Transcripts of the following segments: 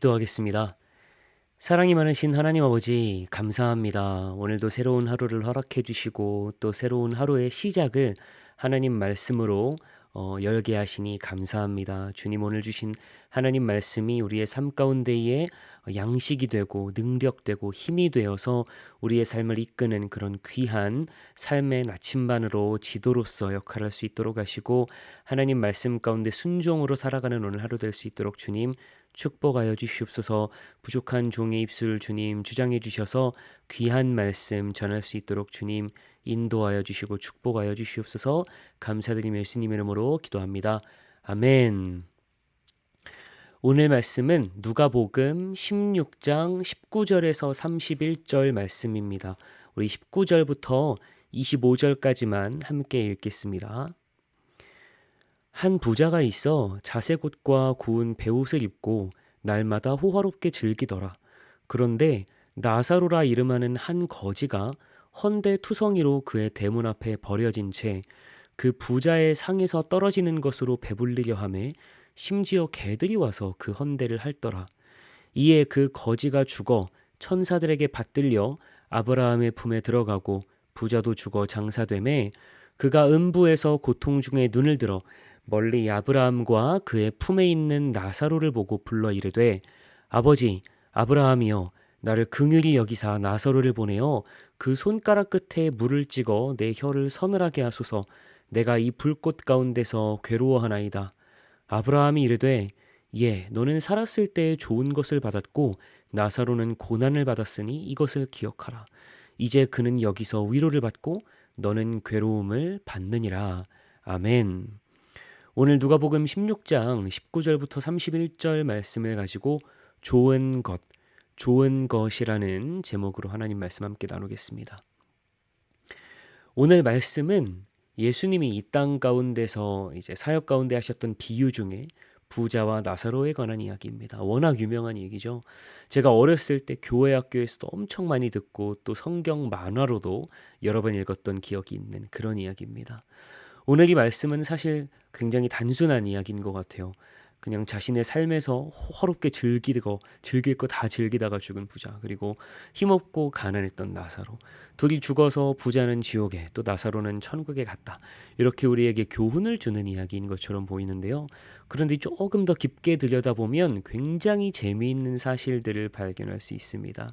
기도하겠습니다. 사랑이 많으신 하나님 아버지, 감사합니다. 오늘도 새로운 하루를 허락해 주시고 또 새로운 하루의 시작을 하나님 말씀으로 열게 하시니 감사합니다. 주님, 오늘 주신 하나님 말씀이 우리의 삶 가운데에 양식이 되고 능력되고 힘이 되어서 우리의 삶을 이끄는 그런 귀한 삶의 나침반으로 지도로서 역할할 수 있도록 하시고, 하나님 말씀 가운데 순종으로 살아가는 오늘 하루 될 수 있도록 주님 축복하여 주시옵소서. 부족한 종의 입술 주님 주장해 주셔서 귀한 말씀 전할 수 있도록 주님 인도하여 주시고 축복하여 주시옵소서. 감사드리며 예수님 이름으로 기도합니다. 아멘. 오늘 말씀은 누가복음 16장 19절에서 31절 말씀입니다. 우리 19절부터 25절까지만 함께 읽겠습니다. 한 부자가 있어 자색옷과 구운 베옷을 입고 날마다 호화롭게 즐기더라. 그런데 나사로라 이름하는 한 거지가 헌데 투성이로 그의 대문 앞에 버려진 채 그 부자의 상에서 떨어지는 것으로 배불리려 하매 심지어 개들이 와서 그 헌데를 핥더라. 이에 그 거지가 죽어 천사들에게 받들려 아브라함의 품에 들어가고 부자도 죽어 장사되매 그가 음부에서 고통 중에 눈을 들어 멀리 아브라함과 그의 품에 있는 나사로를 보고 불러 이르되, 아버지 아브라함이여, 나를 긍휼히 여기사 나사로를 보내어 그 손가락 끝에 물을 찍어 내 혀를 서늘하게 하소서. 내가 이 불꽃 가운데서 괴로워하나이다. 아브라함이 이르되, 예, 너는 살았을 때 좋은 것을 받았고 나사로는 고난을 받았으니 이것을 기억하라. 이제 그는 여기서 위로를 받고 너는 괴로움을 받느니라. 아멘. 오늘 누가복음 16장 19절부터 31절 말씀을 가지고 좋은 것이라는 제목으로 하나님 말씀 함께 나누겠습니다. 오늘 말씀은 예수님이 이 땅 가운데서 이제 사역 가운데 하셨던 비유 중에 부자와 나사로에 관한 이야기입니다. 워낙 유명한 얘기죠. 제가 어렸을 때 교회 학교에서도 엄청 많이 듣고 또 성경 만화로도 여러 번 읽었던 기억이 있는 그런 이야기입니다. 오늘 이 말씀은 사실 굉장히 단순한 이야기인 것 같아요. 그냥 자신의 삶에서 호화롭게 즐길 거 다 즐기다가 죽은 부자, 그리고 힘없고 가난했던 나사로, 둘이 죽어서 부자는 지옥에 또 나사로는 천국에 갔다, 이렇게 우리에게 교훈을 주는 이야기인 것처럼 보이는데요. 그런데 조금 더 깊게 들여다보면 굉장히 재미있는 사실들을 발견할 수 있습니다.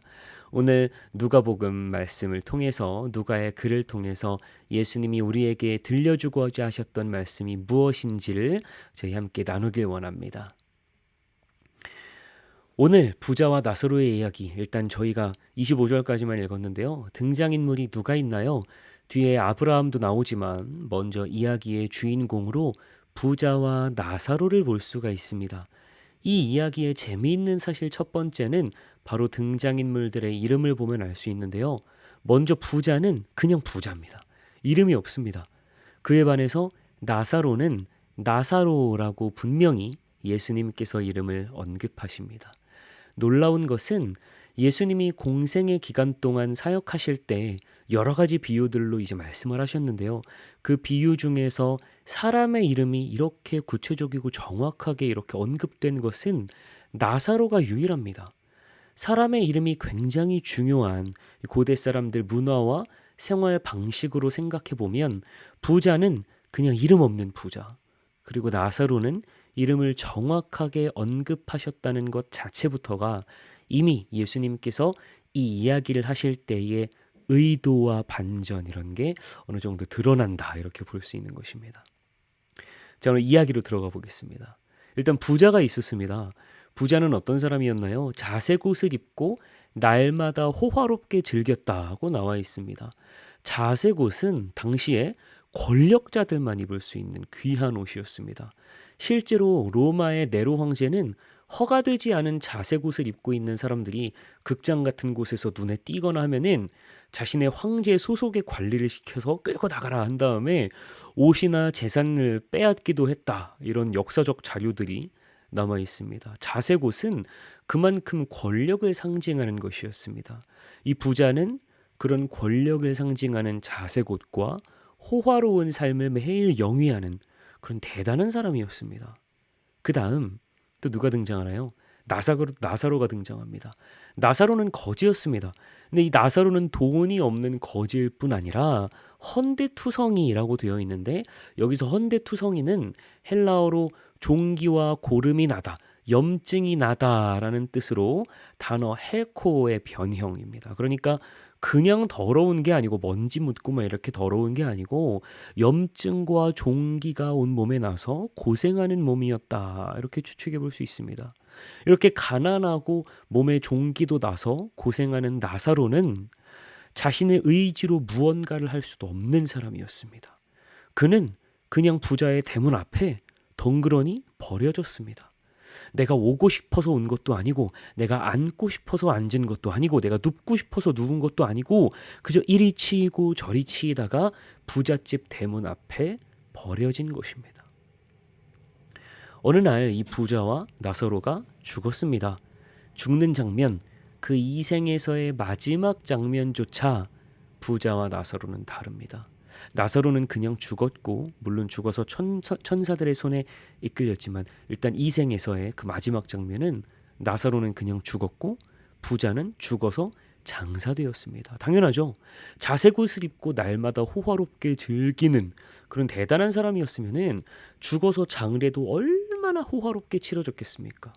오늘 누가복음 말씀을 통해서, 누가의 글을 통해서 예수님이 우리에게 들려주고자 하셨던 말씀이 무엇인지를 저희 함께 나누길 원합니다. 오늘 부자와 나사로의 이야기, 일단 저희가 25절까지만 읽었는데요. 등장인물이 누가 있나요? 뒤에 아브라함도 나오지만 먼저 이야기의 주인공으로 부자와 나사로를 볼 수가 있습니다. 이 이야기의 재미있는 사실 첫 번째는 바로 등장인물들의 이름을 보면 알 수 있는데요. 먼저 부자는 그냥 부자입니다. 이름이 없습니다. 그에 반해서 나사로는 나사로라고 분명히 예수님께서 이름을 언급하십니다. 놀라운 것은 예수님이 공생의 기간 동안 사역하실 때 여러 가지 비유들로 이제 말씀을 하셨는데요. 그 비유 중에서 사람의 이름이 이렇게 구체적이고 정확하게 이렇게 언급된 것은 나사로가 유일합니다. 사람의 이름이 굉장히 중요한 고대 사람들 문화와 생활 방식으로 생각해 보면 부자는 그냥 이름 없는 부자, 그리고 나사로는 이름을 정확하게 언급하셨다는 것 자체부터가 이미 예수님께서 이 이야기를 하실 때의 의도와 반전, 이런 게 어느 정도 드러난다, 이렇게 볼 수 있는 것입니다. 자, 오늘 이야기로 들어가 보겠습니다. 일단 부자가 있었습니다. 부자는 어떤 사람이었나요? 자색옷을 입고 날마다 호화롭게 즐겼다고 나와 있습니다. 자색옷은 당시에 권력자들만 입을 수 있는 귀한 옷이었습니다. 실제로 로마의 네로 황제는 허가되지 않은 자색옷을 입고 있는 사람들이 극장 같은 곳에서 눈에 띄거나 하면은 자신의 황제 소속의 관리를 시켜서 끌고 나가라 한 다음에 옷이나 재산을 빼앗기도 했다, 이런 역사적 자료들이 남아 있습니다. 자색옷은 그만큼 권력을 상징하는 것이었습니다. 이 부자는 그런 권력을 상징하는 자색옷과 호화로운 삶을 매일 영위하는 그런 대단한 사람이었습니다. 그 다음 또 누가 등장하나요? 나사로가 등장합니다. 나사로는 거지였습니다. 근데 이 나사로는 돈이 없는 거지일 뿐 아니라 헌데투성이라고 되어 있는데, 여기서 헌데투성이는 헬라어로 종기와 고름이 나다, 염증이 나다라는 뜻으로 단어 헬코의 변형입니다. 그러니까 그냥 더러운 게 아니고, 먼지 묻고 막 이렇게 더러운 게 아니고 염증과 종기가 온 몸에 나서 고생하는 몸이었다, 이렇게 추측해 볼 수 있습니다. 이렇게 가난하고 몸에 종기도 나서 고생하는 나사로는 자신의 의지로 무언가를 할 수도 없는 사람이었습니다. 그는 그냥 부자의 대문 앞에 덩그러니 버려졌습니다. 내가 오고 싶어서 온 것도 아니고, 내가 앉고 싶어서 앉은 것도 아니고, 내가 눕고 싶어서 누운 것도 아니고, 그저 이리 치이고 저리 치이다가 부잣집 대문 앞에 버려진 것입니다. 어느 날 이 부자와 나사로가 죽었습니다. 죽는 장면, 그 이 생에서의 마지막 장면조차 부자와 나사로는 다릅니다. 나사로는 그냥 죽었고, 물론 죽어서 천사들의 손에 이끌렸지만, 일단 이 생에서의 그 마지막 장면은 나사로는 그냥 죽었고, 부자는 죽어서 장사되었습니다. 당연하죠. 자색옷을 입고 날마다 호화롭게 즐기는 그런 대단한 사람이었으면은 죽어서 장례도 얼마나 호화롭게 치러졌겠습니까?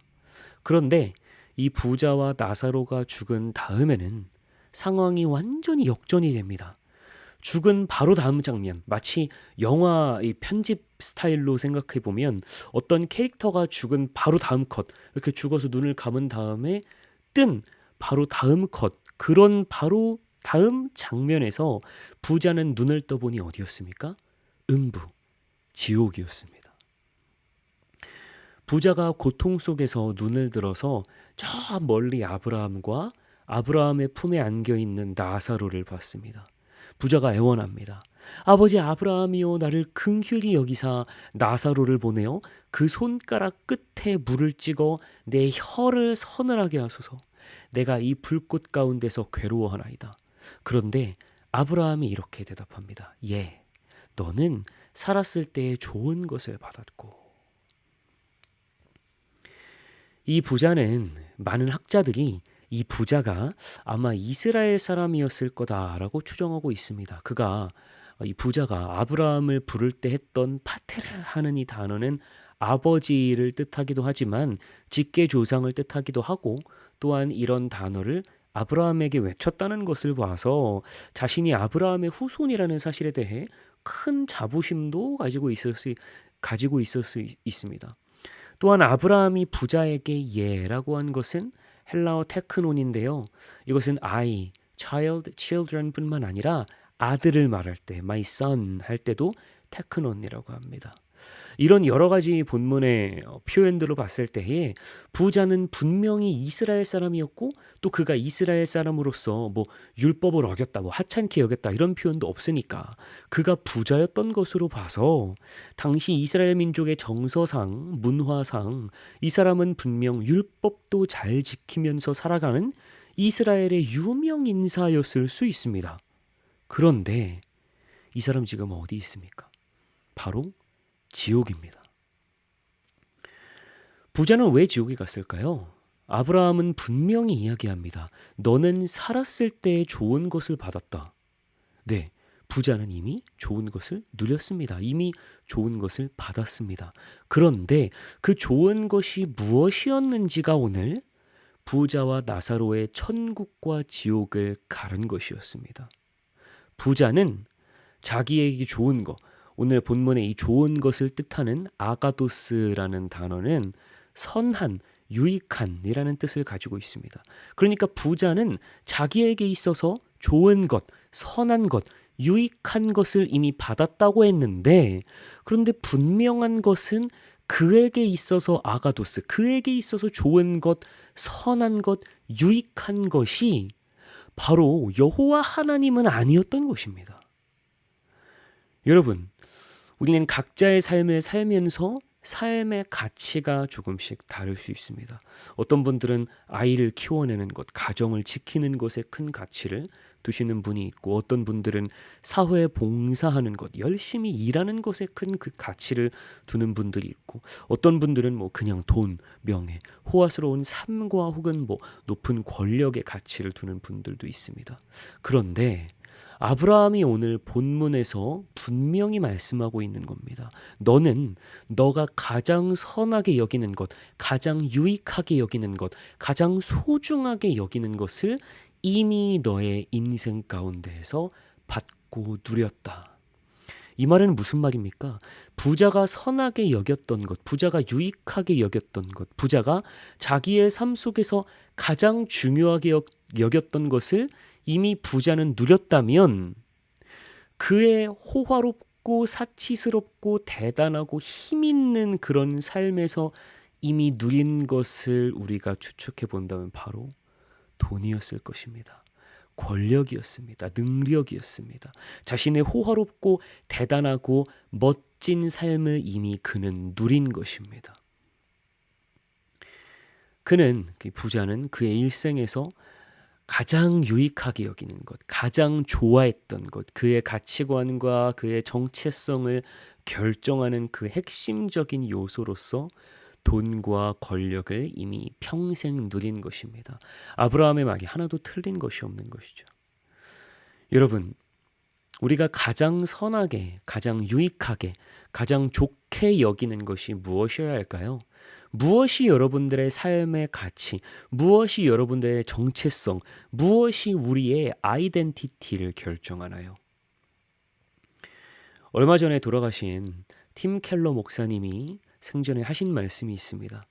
그런데 이 부자와 나사로가 죽은 다음에는 상황이 완전히 역전이 됩니다. 죽은 바로 다음 장면, 마치 영화 이 편집 스타일로 생각해 보면, 어떤 캐릭터가 죽은 바로 다음 컷, 이렇게 죽어서 눈을 감은 다음에 뜬 바로 다음 컷, 그런 바로 다음 장면에서 부자는 눈을 떠보니 어디였습니까? 음부, 지옥이었습니다. 부자가 고통 속에서 눈을 들어서 저 멀리 아브라함과 아브라함의 품에 안겨 있는 나사로를 봤습니다. 부자가 애원합니다. 아버지 아브라함이여, 나를 긍휼히 여기사 나사로를 보내어 그 손가락 끝에 물을 찍어 내 혀를 서늘하게 하소서. 내가 이 불꽃 가운데서 괴로워하나이다. 그런데 아브라함이 이렇게 대답합니다. 예, 너는 살았을 때에 좋은 것을 받았고. 이 부자는, 많은 학자들이 이 부자가 아마 이스라엘 사람이었을 거다라고 추정하고 있습니다. 이 부자가 아브라함을 부를 때 했던 파테르 하는 이 단어는 아버지를 뜻하기도 하지만 직계 조상을 뜻하기도 하고, 또한 이런 단어를 아브라함에게 외쳤다는 것을 봐서 자신이 아브라함의 후손이라는 사실에 대해 큰 자부심도 가지고 있을 수 있습니다. 또한 아브라함이 부자에게 예라고 한 것은 헬라어 테크논인데요. 이것은 아이, child, children 뿐만 아니라 아들을 말할 때, my son 할 때도 테크논이라고 합니다. 이런 여러 가지 본문의 표현들로 봤을 때에 부자는 분명히 이스라엘 사람이었고, 또 그가 이스라엘 사람으로서 뭐 율법을 어겼다, 뭐 하찮게 여겼다 이런 표현도 없으니까 그가 부자였던 것으로 봐서 당시 이스라엘 민족의 정서상, 문화상 이 사람은 분명 율법도 잘 지키면서 살아가는 이스라엘의 유명 인사였을 수 있습니다. 그런데 이 사람 지금 어디 있습니까? 바로 지옥입니다. 부자는 왜 지옥에 갔을까요? 아브라함은 분명히 이야기합니다. 너는 살았을 때 좋은 것을 받았다. 네, 부자는 이미 좋은 것을 누렸습니다. 이미 좋은 것을 받았습니다. 그런데 그 좋은 것이 무엇이었는지가 오늘 부자와 나사로의 천국과 지옥을 가른 것이었습니다. 부자는 자기에게 좋은 것, 오늘 본문의 이 좋은 것을 뜻하는 아가도스라는 단어는 선한, 유익한이라는 뜻을 가지고 있습니다. 그러니까 부자는 자기에게 있어서 좋은 것, 선한 것, 유익한 것을 이미 받았다고 했는데, 그런데 분명한 것은 그에게 있어서 아가도스, 그에게 있어서 좋은 것, 선한 것, 유익한 것이 바로 여호와 하나님은 아니었던 것입니다. 여러분, 우리는 각자의 삶을 살면서 삶의 가치가 조금씩 다를 수 있습니다. 어떤 분들은 아이를 키워내는 것, 가정을 지키는 것에 큰 가치를 두시는 분이 있고, 어떤 분들은 사회에 봉사하는 것, 열심히 일하는 것에 큰 그 가치를 두는 분들이 있고, 어떤 분들은 뭐 그냥 돈, 명예, 호화스러운 삶과 혹은 뭐 높은 권력의 가치를 두는 분들도 있습니다. 그런데 아브라함이 오늘 본문에서 분명히 말씀하고 있는 겁니다. 너는 너가 가장 선하게 여기는 것, 가장 유익하게 여기는 것, 가장 소중하게 여기는 것을 이미 너의 인생 가운데에서 받고 누렸다. 이 말은 무슨 말입니까? 부자가 선하게 여겼던 것, 부자가 유익하게 여겼던 것, 부자가 자기의 삶 속에서 가장 중요하게 여겼던 것을 이미 부자는 누렸다면 그의 호화롭고 사치스럽고 대단하고 힘있는 그런 삶에서 이미 누린 것을 우리가 추측해 본다면 바로 돈이었을 것입니다. 권력이었습니다. 능력이었습니다. 자신의 호화롭고 대단하고 멋진 삶을 이미 그는 누린 것입니다. 그 부자는 그의 일생에서 가장 유익하게 여기는 것, 가장 좋아했던 것, 그의 가치관과 그의 정체성을 결정하는 그 핵심적인 요소로서 돈과 권력을 이미 평생 누린 것입니다. 아브라함의 말이 하나도 틀린 것이 없는 것이죠. 여러분, 우리가 가장 선하게, 가장 유익하게, 가장 좋게 여기는 것이 무엇이어야 할까요? 무엇이 여러분들의 삶의 가치, 무엇이 여러분들의 정체성, 무엇이 우리의 아이덴티티를 결정하나요? 얼마 전에 돌아가신 팀 켈러 목사님이 생전에 하신 말씀이 있습니다.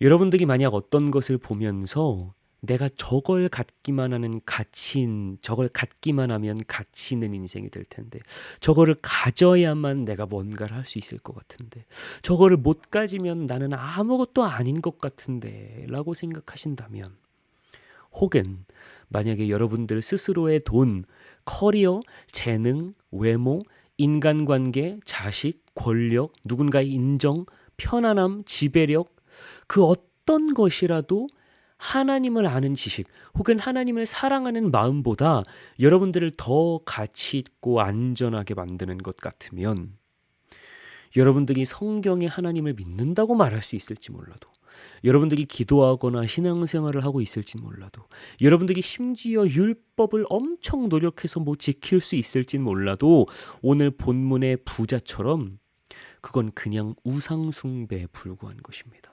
여러분들이 만약 어떤 것을 보면서 내가 저걸 갖기만 하면 가치 있는 인생이 될 텐데, 저거를 가져야만 내가 뭔가를 할 수 있을 것 같은데, 저거를 못 가지면 나는 아무것도 아닌 것 같은데 라고 생각하신다면, 혹은 만약에 여러분들 스스로의 돈, 커리어, 재능, 외모, 인간관계, 자식, 권력, 누군가의 인정, 편안함, 지배력, 그 어떤 것이라도 하나님을 아는 지식 혹은 하나님을 사랑하는 마음보다 여러분들을 더 가치 있고 안전하게 만드는 것 같으면, 여러분들이 성경에 하나님을 믿는다고 말할 수 있을지 몰라도, 여러분들이 기도하거나 신앙생활을 하고 있을지 몰라도, 여러분들이 심지어 율법을 엄청 노력해서 뭐 지킬 수 있을지 몰라도, 오늘 본문의 부자처럼 그건 그냥 우상 숭배에 불과한 것입니다.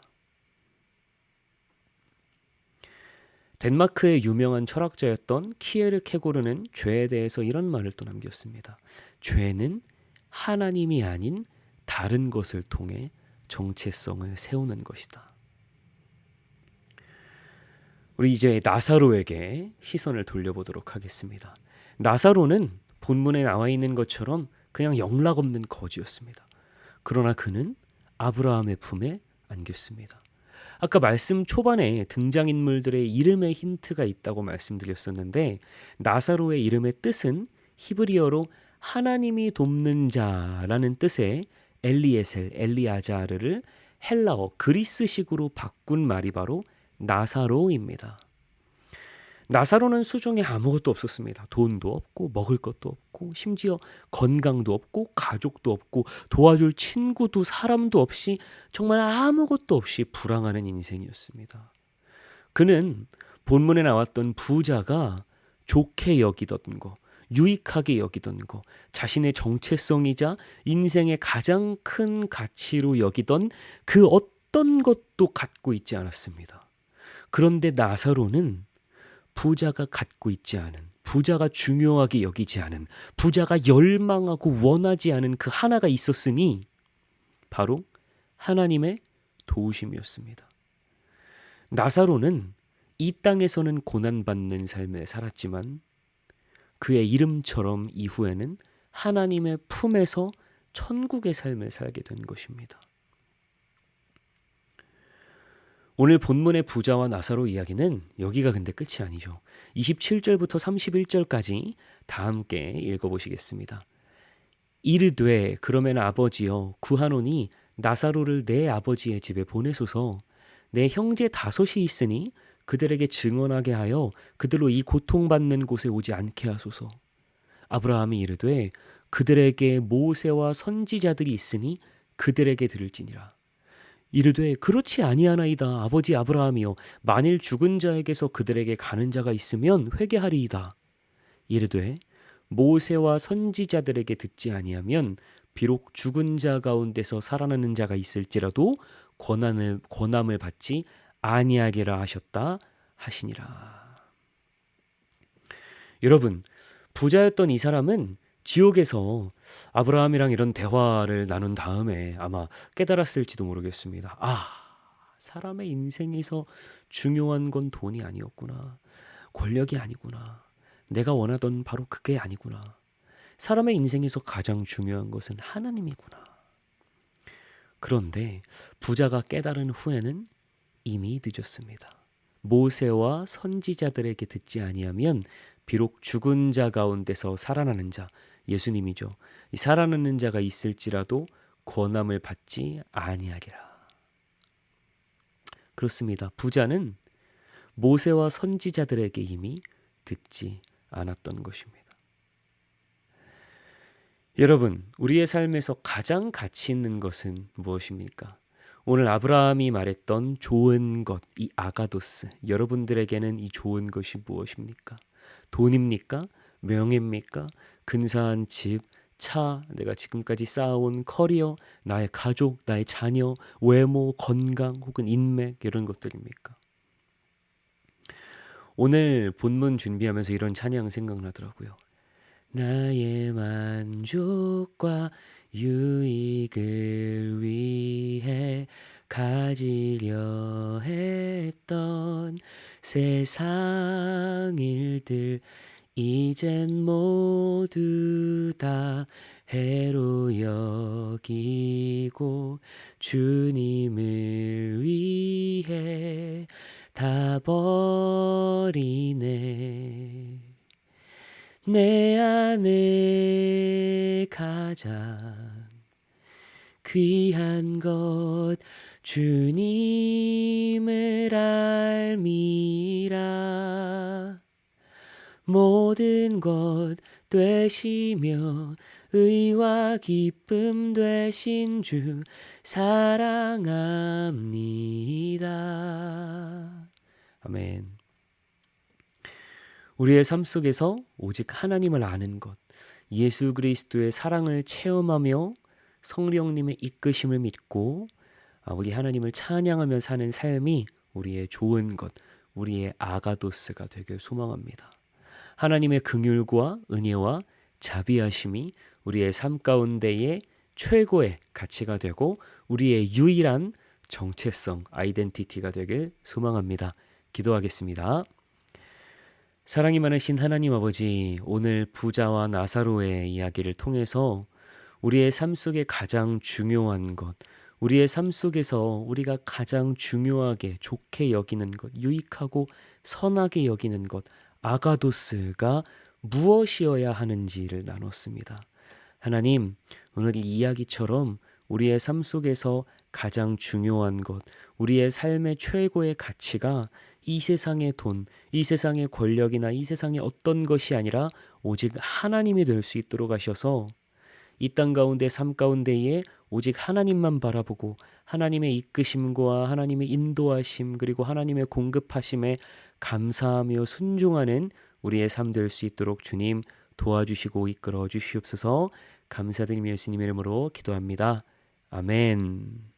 덴마크의 유명한 철학자였던 키에르케고르는 죄에 대해서 이런 말을 또 남겼습니다. 죄는 하나님이 아닌 다른 것을 통해 정체성을 세우는 것이다. 우리 이제 나사로에게 시선을 돌려보도록 하겠습니다. 나사로는 본문에 나와 있는 것처럼 그냥 영락 없는 거지였습니다. 그러나 그는 아브라함의 품에 안겼습니다. 아까 말씀 초반에 등장인물들의 이름에 힌트가 있다고 말씀드렸었는데, 나사로의 이름의 뜻은 히브리어로 하나님이 돕는 자라는 뜻의 엘리에셀, 엘리아자르를 헬라어 그리스식으로 바꾼 말이 바로 나사로입니다. 나사로는 수중에 아무것도 없었습니다. 돈도 없고 먹을 것도 없고 심지어 건강도 없고 가족도 없고 도와줄 친구도 사람도 없이 정말 아무것도 없이 불황하는 인생이었습니다. 그는 본문에 나왔던 부자가 좋게 여기던 거, 유익하게 여기던 거, 자신의 정체성이자 인생의 가장 큰 가치로 여기던 그 어떤 것도 갖고 있지 않았습니다. 그런데 나사로는 부자가 갖고 있지 않은, 부자가 중요하게 여기지 않은, 부자가 열망하고 원하지 않은 그 하나가 있었으니 바로 하나님의 도우심이었습니다. 나사로는 이 땅에서는 고난받는 삶을 살았지만 그의 이름처럼 이후에는 하나님의 품에서 천국의 삶을 살게 된 것입니다. 오늘 본문의 부자와 나사로 이야기는 여기가 근데 끝이 아니죠. 27절부터 31절까지 다 함께 읽어보시겠습니다. 이르되 그러면 아버지여 구하노니 나사로를 내 아버지의 집에 보내소서. 내 형제 5이 있으니 그들에게 증언하게 하여 그들로 이 고통받는 곳에 오지 않게 하소서. 아브라함이 이르되 그들에게 모세와 선지자들이 있으니 그들에게 들을지니라. 이르되 그렇지 아니하나이다. 아버지 아브라함이여, 만일 죽은 자에게서 그들에게 가는 자가 있으면 회개하리이다. 이르되 모세와 선지자들에게 듣지 아니하면 비록 죽은 자 가운데서 살아나는 자가 있을지라도 권함을 받지 아니하리라 하셨다 하시니라. 여러분, 부자였던 이 사람은 지옥에서 아브라함이랑 이런 대화를 나눈 다음에 아마 깨달았을지도 모르겠습니다. 사람의 인생에서 중요한 건 돈이 아니었구나. 권력이 아니구나. 내가 원하던 바로 그게 아니구나. 사람의 인생에서 가장 중요한 것은 하나님이구나. 그런데 부자가 깨달은 후에는 이미 늦었습니다. 모세와 선지자들에게 듣지 아니하면 비록 죽은 자 가운데서 살아나는 자, 예수님이죠. 이 살아나는 자가 있을지라도 권함을 받지 아니하리라. 그렇습니다. 부자는 모세와 선지자들에게 이미 듣지 않았던 것입니다. 여러분, 우리의 삶에서 가장 가치 있는 것은 무엇입니까? 오늘 아브라함이 말했던 좋은 것, 이 아가도스, 여러분들에게는 이 좋은 것이 무엇입니까? 돈입니까? 명예입니까? 근사한 집, 차, 내가 지금까지 쌓아온 커리어, 나의 가족, 나의 자녀, 외모, 건강 혹은 인맥, 이런 것들입니까? 오늘 본문 준비하면서 이런 찬양 생각나더라고요. 나의 만족과 유익을 위해 가지려 했던 세상 일들 이젠 모두 다 해로 여기고 주님을 위해 다 버리네. 내 안에 가장 귀한 것 주님을 알미라. 모든 것 되시며 의와 기쁨 되신 주 사랑합니다. 아멘. 우리의 삶 속에서 오직 하나님을 아는 것, 예수 그리스도의 사랑을 체험하며 성령님의 이끄심을 믿고 우리 하나님을 찬양하며 사는 삶이 우리의 좋은 것, 우리의 아가도스가 되길 소망합니다. 하나님의 긍휼과 은혜와 자비하심이 우리의 삶 가운데의 최고의 가치가 되고 우리의 유일한 정체성, 아이덴티티가 되길 소망합니다. 기도하겠습니다. 사랑이 많으신 하나님 아버지, 오늘 부자와 나사로의 이야기를 통해서 우리의 삶 속에 가장 중요한 것, 우리의 삶 속에서 우리가 가장 중요하게 좋게 여기는 것, 유익하고 선하게 여기는 것, 아가도스가 무엇이어야 하는지를 나눴습니다. 하나님, 오늘 이 이야기처럼 우리의 삶 속에서 가장 중요한 것, 우리의 삶의 최고의 가치가 이 세상의 돈, 이 세상의 권력이나 이 세상의 어떤 것이 아니라 오직 하나님이 될 수 있도록 하셔서 이 땅 가운데 삶 가운데에 오직 하나님만 바라보고 하나님의 이끄심과 하나님의 인도하심 그리고 하나님의 공급하심에 감사하며 순종하는 우리의 삶 될 수 있도록 주님 도와주시고 이끌어 주시옵소서. 감사드리며 예수님의 이름으로 기도합니다. 아멘.